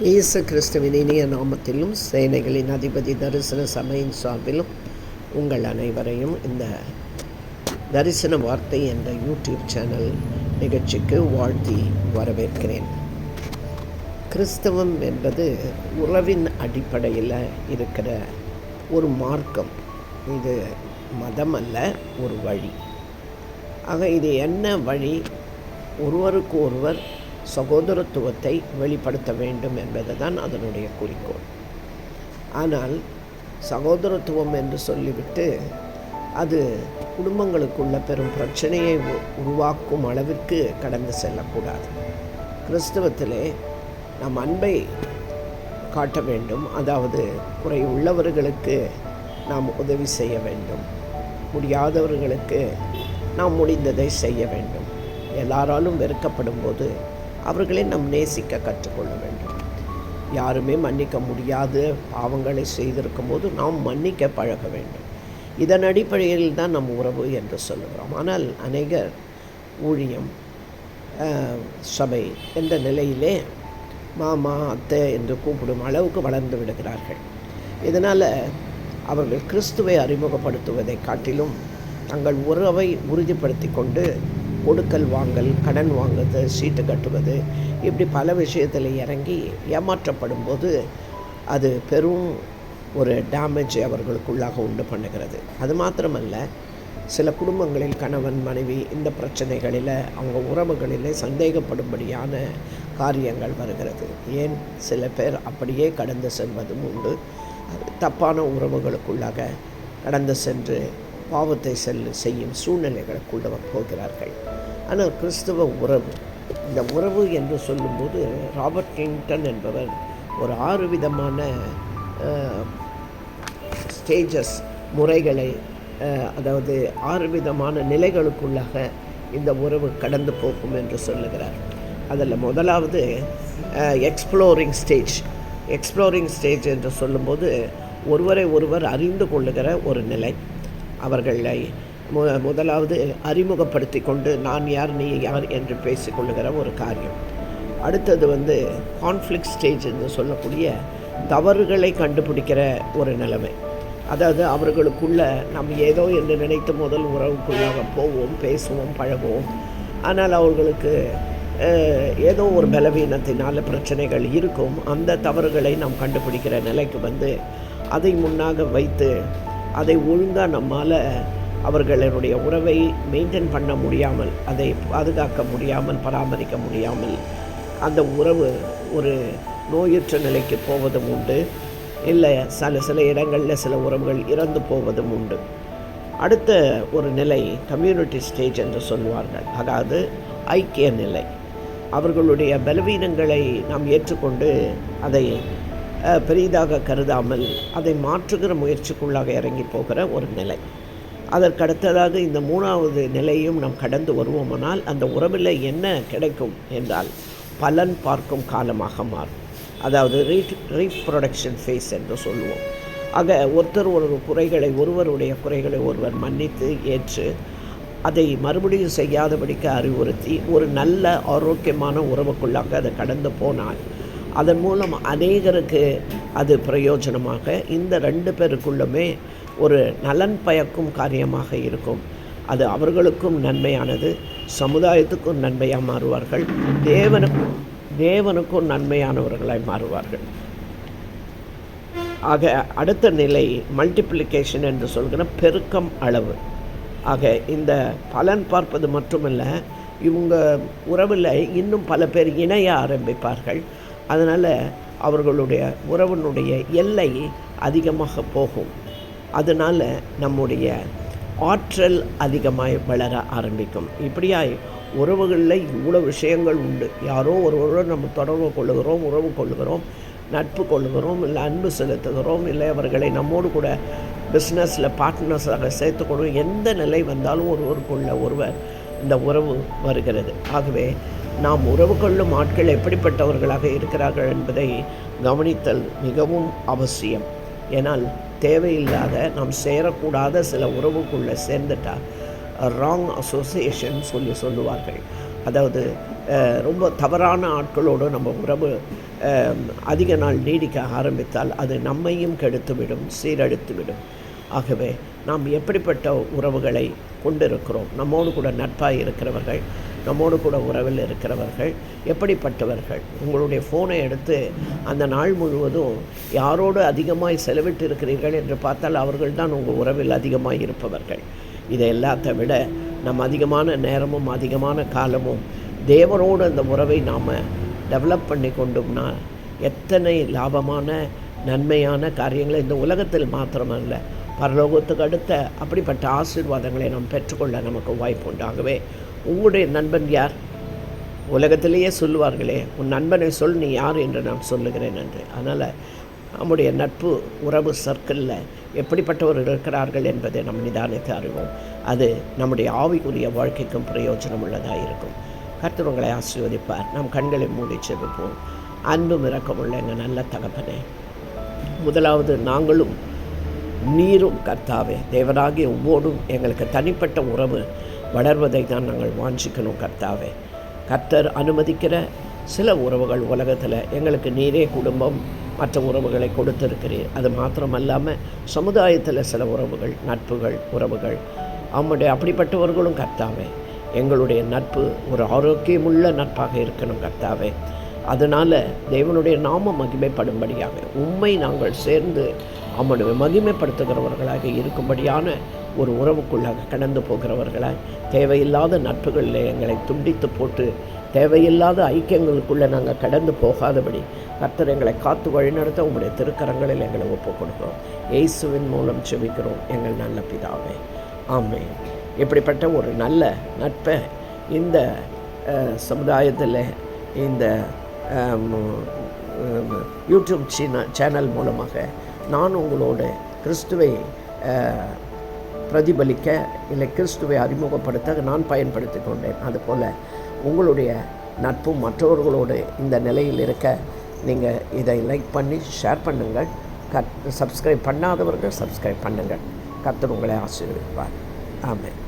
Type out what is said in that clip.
இயேசு கிறிஸ்துவின் இனிய நாமத்திலும் சேனைகளின் அதிபதி தரிசன சபையின் சார்பிலும் உங்கள் அனைவரையும் இந்த தரிசன வார்த்தை என்ற யூடியூப் சேனல் நிகழ்ச்சிக்கு வாழ்த்தி வரவேற்கிறேன். கிறிஸ்தவம் என்பது உறவின் அடிப்படையில் இருக்கிற ஒரு மார்க்கம். இது மதம் அல்ல, ஒரு வழி. ஆக இது என்ன வழி? ஒருவருக்கு ஒருவர் சகோதரத்துவத்தை வெளிப்படுத்த வேண்டும் என்பது தான் அதனுடைய குறிக்கோள். ஆனால் சகோதரத்துவம் என்று சொல்லிவிட்டு அது குடும்பங்களுக்குள்ள பெரும் பிரச்சனையை உருவாக்கும் அளவிற்கு கடந்து செல்லக்கூடாது. கிறிஸ்தவத்திலே நாம் அன்பை காட்ட வேண்டும். அதாவது குறை உள்ளவர்களுக்கு நாம் உதவி செய்ய வேண்டும், முடியாதவர்களுக்கு நாம் முடிந்ததை செய்ய வேண்டும். எல்லாராலும் வெறுக்கப்படும் போது அவர்களை நாம் நேசிக்க கற்றுக்கொள்ள வேண்டும். யாருமே மன்னிக்க முடியாத பாவங்களை செய்திருக்கும் போது நாம் மன்னிக்க பழக வேண்டும். இதன் அடிப்படையில் தான் நம் உறவு என்று சொல்லுகிறோம். ஆனால் அநேகர் ஊழியம், சபை என்ற நிலையிலே மாமா அத்தை என்று கூப்பிடும் அளவுக்கு வளர்ந்து விடுகிறார்கள். இதனால் அவர்கள் கிறிஸ்துவை அறிமுகப்படுத்துவதை காட்டிலும் தங்கள் உறவை உறுதிப்படுத்தி கொண்டு கொடுக்கல் வாங்கல், கடன் வாங்குவது, சீட்டு கட்டுவது, இப்படி பல விஷயத்தில் இறங்கி ஏமாற்றப்படும் போது அது பெரும் ஒரு டேமேஜை அவர்களுக்குள்ளாக உண்டு பண்ணுகிறது. அது மாத்திரமல்ல, சில குடும்பங்களில் கணவன் மனைவி இந்த பிரச்சனைகளில் அவங்க உறவுகளில் சந்தேகப்படும்படியான காரியங்கள் வருகிறது. ஏன் சில பேர் அப்படியே கடந்து செல்வதும் உண்டு. தப்பான உறவுகளுக்குள்ளாக கடந்து சென்று பாவத்தை செய்யும் சூழ்நிலைகளுக்குள்ள போகிறார்கள். ஆனால் கிறிஸ்தவ உறவு, இந்த உறவு என்று சொல்லும்போது ராபர்ட் கிங்டன் என்பவர் ஒரு 6 விதமான ஸ்டேஜஸ், முறைகளை, அதாவது 6 விதமான நிலைகளுக்குள்ளாக இந்த உறவு கடந்து போகும் என்று சொல்லுகிறார். அதில் முதலாவது எக்ஸ்ப்ளோரிங் ஸ்டேஜ் என்று சொல்லும்போது ஒருவரை ஒருவர் அறிந்து கொள்ளுகிற ஒரு நிலை. அவர்களை முதலாவது அறிமுகப்படுத்தி கொண்டு நான் யார் நீ யார் என்று பேசிக்கொள்ளுகிற ஒரு காரியம். அடுத்தது கான்ஃப்ளிக்ட் ஸ்டேஜ் என்று சொல்லக்கூடிய தவறுகளை கண்டுபிடிக்கிற ஒரு நிலைமை. அதாவது அவர்களுக்குள்ள நாம் ஏதோ என்று நினைத்து முதல் உறவுக்குள்ளாக போவோம், பேசுவோம், பழகுவோம். ஆனால் அவர்களுக்கு ஏதோ ஒரு பலவீனத்தினால பிரச்சனைகள் இருக்கும். அந்த தவறுகளை நாம் கண்டுபிடிக்கிற நிலைக்கு அதை முன்னாக வைத்து அதை ஒழுங்காக நம்மால் அவர்களுடைய உறவை மெயின்டைன் பண்ண முடியாமல், அதை பாதுகாக்க முடியாமல், பராமரிக்க முடியாமல் அந்த உறவு ஒரு நோயுற்ற நிலைக்கு போவதும் உண்டு. இல்லை சில இடங்களில் சில உறவுகள் இறந்து போவதும் உண்டு. அடுத்த ஒரு நிலை கம்யூனிட்டி ஸ்டேஜ் என்று சொல்வார்கள். அதாவது ஐக்கிய நிலை. அவர்களுடைய பலவீனங்களை நாம் ஏற்றுக்கொண்டு அதை பெரிதாக கருதாமல் அதை மாற்றுகிற முயற்சிக்குள்ளாக இறங்கி போகிற ஒரு நிலை. அதற்கடுத்ததாக இந்த 3வது நிலையும் நாம் கடந்து வருவோமானால் அந்த உறவில் என்ன கிடைக்கும் என்றால் பலன் பார்க்கும் காலமாக மாறும். அதாவது ரீப்ரொடக்ஷன் ஃபேஸ் என்று சொல்லுவோம். ஆக ஒருவருடைய குறைகளை ஒருவர் மன்னித்து ஏற்று அதை மறுபடியும் செய்யாதபடிக்கு அறிவுறுத்தி ஒரு நல்ல ஆரோக்கியமான உறவுக்குள்ளாக அதை கடந்து போனால் அதன் மூலம் அநேகருக்கு அது பிரயோஜனமாக இந்த 2 பேருக்குள்ளுமே ஒரு நலன் பயக்கும் காரியமாக இருக்கும். அது அவர்களுக்கும் நன்மையானது, சமுதாயத்துக்கும் நன்மையாக மாறுவார்கள், தேவனுக்கும் நன்மையானவர்களாய் மாறுவார்கள். ஆக அடுத்த நிலை மல்டிப்ளிகேஷன் என்று சொல்கிற பெருக்கம் அளவு. ஆக இந்த பலன் பார்ப்பது மட்டுமல்ல, இவங்க உறவில் இன்னும் பல பேர் இணைய ஆரம்பிப்பார்கள். அதனால் அவர்களுடைய உறவினுடைய எல்லை அதிகமாக போகும். அதனால் நம்முடைய ஆற்றல் அதிகமாய் வளர ஆரம்பிக்கும். இப்படியாய் உறவுகளில் இவ்வளோ விஷயங்கள் உண்டு. யாரோ ஒருவரோடு நம்ம தொடர்பு கொள்ளுகிறோம், உறவு கொள்ளுகிறோம், நட்பு கொள்ளுகிறோம், இல்லை அன்பு செலுத்துகிறோம், இல்லை அவர்களை நம்மோடு கூட பிஸ்னஸில் பார்ட்னர்ஸாக சேர்த்துக்கொள்ளும். எந்த நிலை வந்தாலும் ஒருவர் இந்த உறவு வருகிறது. ஆகவே நாம் உறவு கொள்ளும் ஆட்கள் எப்படிப்பட்டவர்களாக இருக்கிறார்கள் என்பதை கவனித்தல் மிகவும் அவசியம். ஏனால் தேவையில்லாத நாம் சேரக்கூடாத சில உறவுக்குள்ளே சேர்ந்துட்டால் ராங் அசோசியேஷன் சொல்லுவார்கள். அதாவது ரொம்ப தவறான ஆட்களோடு நம்ம உறவு அதிக நாள் நீடிக்க ஆரம்பித்தால் அது நம்மையும் கெடுத்துவிடும், சீரழித்துவிடும். ஆகவே நாம் எப்படிப்பட்ட உறவுகளை கொண்டிருக்கிறோம்? நம்மோடு கூட நட்பாக இருக்கிறவர்கள், நம்மோடு கூட உறவில் இருக்கிறவர்கள் எப்படிப்பட்டவர்கள்? உங்களுடைய ஃபோனை எடுத்து அந்த நாள் முழுவதும் யாரோடு அதிகமாய் செலவிட்டு இருக்கிறீர்கள் என்று பார்த்தால் அவர்கள் தான் உங்கள் உறவில் அதிகமாக இருப்பவர்கள். இதை எல்லாத்தை விட நம்ம அதிகமான நேரமும் அதிகமான காலமும் தேவனோடு அந்த உறவை நாம் டெவலப் பண்ணி கொண்டோம்னா எத்தனை லாபமான நன்மையான காரியங்களை இந்த உலகத்தில் மாத்திரமல்ல பரலோகத்துக்கு அடுத்த அப்படிப்பட்ட ஆசீர்வாதங்களை நாம் பெற்றுக்கொள்ள நமக்கு வாய்ப்பு உண்டாகவே. உங்களுடைய நண்பன் யார்? உலகத்திலேயே சொல்லுவார்களே, உன் நண்பனை சொல், நீ யார் என்று நான் சொல்லுகிறேன் என்று. அதனால் நம்முடைய நட்பு உறவு சர்க்கிளில் எப்படிப்பட்டவர்கள் இருக்கிறார்கள் என்பதை நம் நிதானித்து அறிவோம். அது நம்முடைய ஆவிக்குரிய வாழ்க்கைக்கும் பிரயோஜனம் உள்ளதாக இருக்கும். கர்த்தர் உங்களை ஆசீர்வதிப்பார். நாம் கண்களை மூடி செபிப்போம். அன்பும் இரக்கமுள்ள எங்கள் நல்ல தகப்பனே, முதலாவது நாங்களும் நீரும் கர்த்தாவே தேவனாகிய உம்மோடும் எங்களுக்கு தனிப்பட்ட உறவு வளர்வதை தான் நாங்கள் வாஞ்சிக்கணும் கர்த்தாவே. கர்த்தர் அனுமதிக்கிற சில உறவுகள் உலகத்தில் எங்களுக்கு நீரே குடும்பம் மற்ற உறவுகளை கொடுத்திருக்கிறீர். அது மாத்திரமல்லாமல் சமுதாயத்தில் சில உறவுகள், நட்புகள், உறவுகள் அப்படிப்பட்டவர்களும் கர்த்தாவே எங்களுடைய நட்பு ஒரு ஆரோக்கியமுள்ள நட்பாக இருக்கணும் கர்த்தாவே. அதனால் தேவனுடைய நாம மகிமைப்படும்படியாக உம்மை நாங்கள் சேர்ந்து அவனுடைய மகிமைப்படுத்துகிறவர்களாக இருக்கும்படியான ஒரு உறவுக்குள்ளாக கடந்து போகிறவர்களாய் தேவையில்லாத நட்புகளில் எங்களை துண்டித்து போட்டு தேவையில்லாத ஐக்கியங்களுக்குள்ளே நாங்கள் கடந்து போகாதபடி கர்த்தர் எங்களை காத்து வழிநடத்த உங்களுடைய திருக்கரங்களில் எங்களை ஒப்புக் கொடுக்கிறோம். இயேசுவின் மூலம் செபிக்கிறோம் எங்கள் நல்ல பிதாவே, ஆமென். இப்படிப்பட்ட ஒரு நல்ல நட்பை இந்த சமுதாயத்தில் இந்த யூடியூப் சேனல் மூலமாக நான் உங்களோட கிறிஸ்துவை பிரதிபலிக்க இல்லை கிறிஸ்துவை அறிமுகப்படுத்த நான் பயன்படுத்தி கொண்டேன். அதுபோல் உங்களுடைய நட்பும் மற்றவர்களோடு இந்த நிலையில் இருக்க நீங்கள் இதை லைக் பண்ணி ஷேர் பண்ணுங்கள். சப்ஸ்கிரைப் பண்ணாதவர்கள் சப்ஸ்கிரைப் பண்ணுங்கள். கர்த்தர் உங்களை ஆசீர்வதிப்பார். ஆமென்.